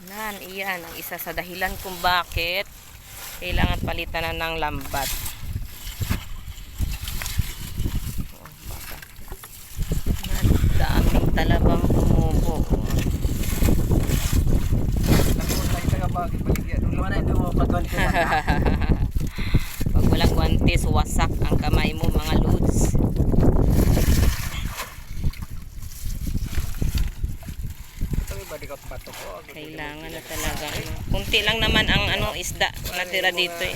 Iyan ang isa sa dahilan kung bakit kailangan palitan na ng lambat. Daming talabang tumubo. Pag walang guwantes, wasak ang kamay mo mga lods. Kailangan na talaga. Kunti lang naman ang isda natira dito eh.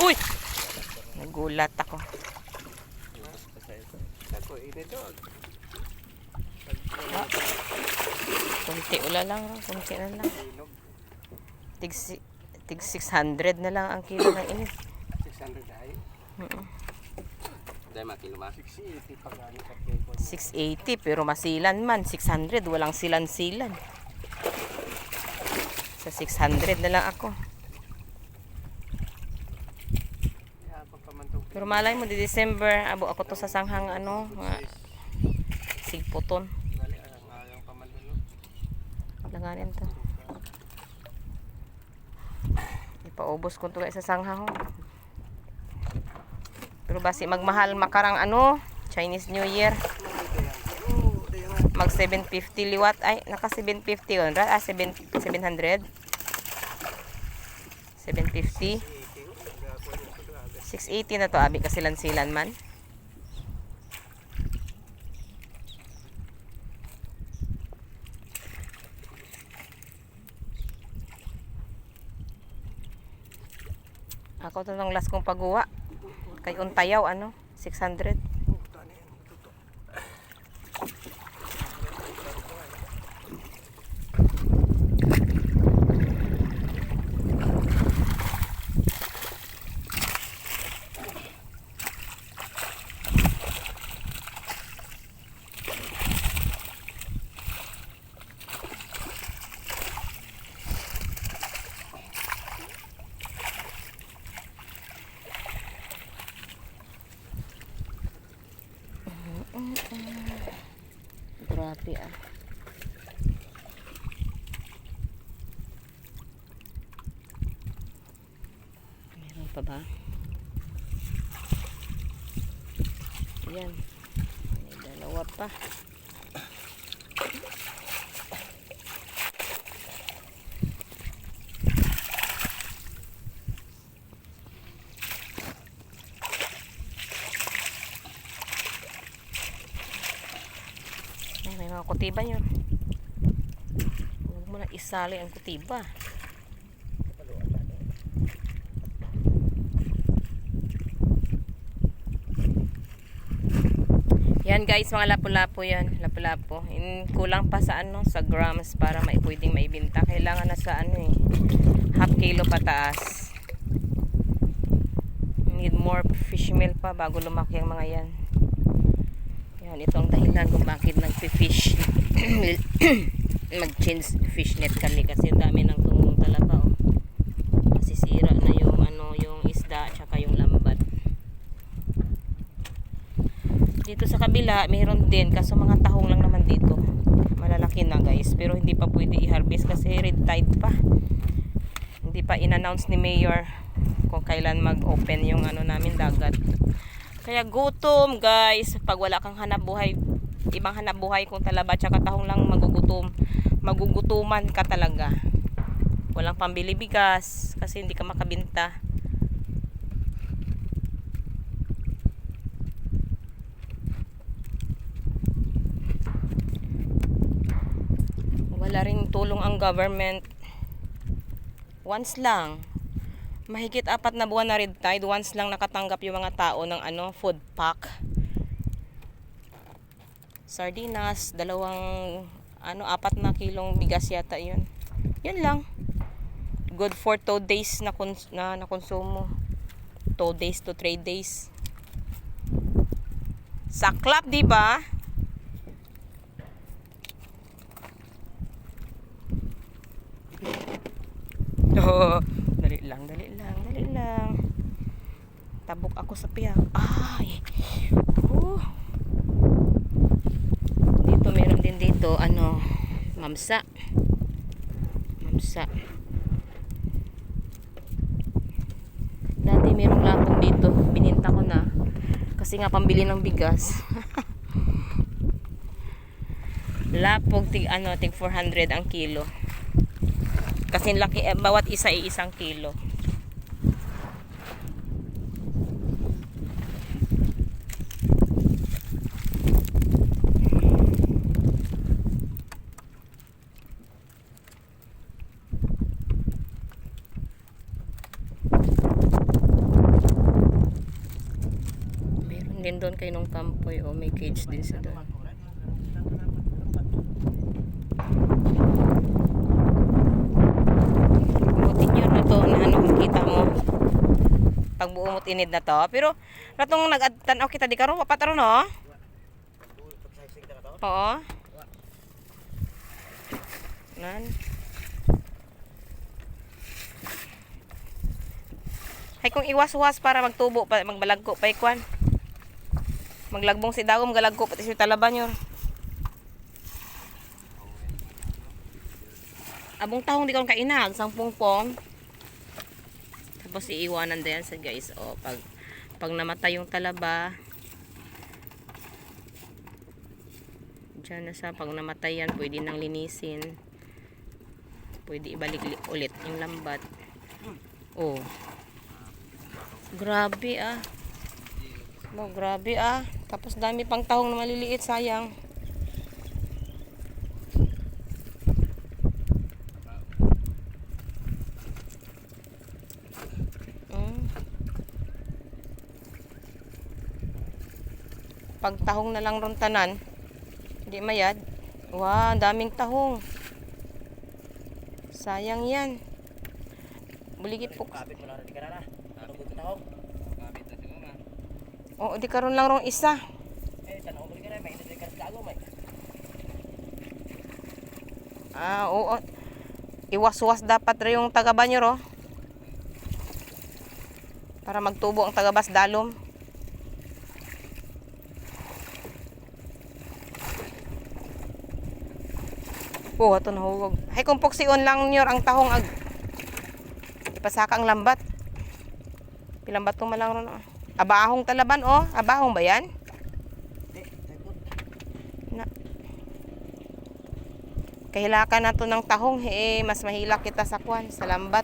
Uy! Nagulat ako. Kunti ula lang, kunti na lang. Tig 600 na lang ang kilo ng inis. 600 ay. Dahil makilo ma. 680 pero masilan man. 600 walang silan-silan. Sa 600 na lang ako. Pero malay mo di December abo ako to sa sanghang sigputon. Langanin to. Ipaubos ko to sa sanghang. Pero basi magmahal makarang Chinese New Year. Mag 750 liwat ay naka 750 on 700 750 680 na to abi kasi lansilan man. Ako to ng last kong pagguwa kay untayaw 600. Grabe Meron pa ba? Yan. May dalawa pa. May mga kutiba yun. Huwag mo na isali ang kutiba. Yan guys, mga lapu-lapu yan. Lapu-lapu. Kulang pa sa sa grams para pwedeng maibinta. Kailangan na sa half kilo pataas. Need more fish meal pa bago lumaki ang mga yan. Yan, ito ang dahilan kung bakit nagpi-fish mag-change fish net kami kasi dami ng tumong talaba masisira na yung yung isda at saka yung lambat. Dito sa kabila mayroon din kaso mga tahong lang naman dito. Malalaki na guys pero hindi pa pwede i-harvest kasi red tide pa. Hindi pa in-announce ni Mayor kung kailan mag-open yung namin dagat. Kaya gutom guys, pag wala kang hanap buhay, ibang hanap buhay kung talaba tsaka tahong lang magugutuman ka talaga. Walang pambili bigas kasi hindi ka makabinta. Wala ring tulong ang government. Once lang. Mahigit 4 na buwan na red tide, once lang nakatanggap yung mga tao ng food pack. Sardinas, 4 na kilong bigas yata yun. Yun lang. Good for 2 days na konsumo. 2 days to 3 days. Saklap, di ba? Dali lang. Tabok ako sa piyak. Ay. Dito meron din dito Mamsa. Mamsa. Dati mayroong lapong dito. Bininta ko na. Kasi nga pambili ng bigas. Lapog tig 400 ang kilo. Kasi laki bawat isa ay 1 kilo. Meron din doon kay nung kampoy, may cage din sa doon. Pag buo mo tinid na to. Pero ratong nag-tanaw kita di karon papataro no? Oo. Nan. Hay kung iwas-was para magtubo pa magbalagko pa ikwan. Maglagbong si dagom galagko pati si talaban yor. Abong tahong di karon kainag sang pungpong. Tapos iiwanan din sa guys. O, pag namatay yung talaba, dyan na sa pag namatay yan, pwede nang linisin. Pwede ibalik ulit yung lambat. Oh. Grabe ah. Oh, grabe ah. Tapos dami pang tahong na maliliit, sayang. Pag tahong na lang ron tanan, hindi mayad. Wow, daming tahong. Sayang yan. Buligit po. Oo, di karon lang rong isa. Oo. Iwas-was dapat rin yung taga-banyo ro. Para magtubo ang taga-bas dalom. Oh, ato nahuwag. Hay kung poksiyon lang nyor ang tahong ag ipasaka ang lambat. Pilambat to malang ron. Abahong talaban oh. Abahong ba yan? Na. Kahilakan nato ng tahong mas mahilak kita sa kwan sa lambat.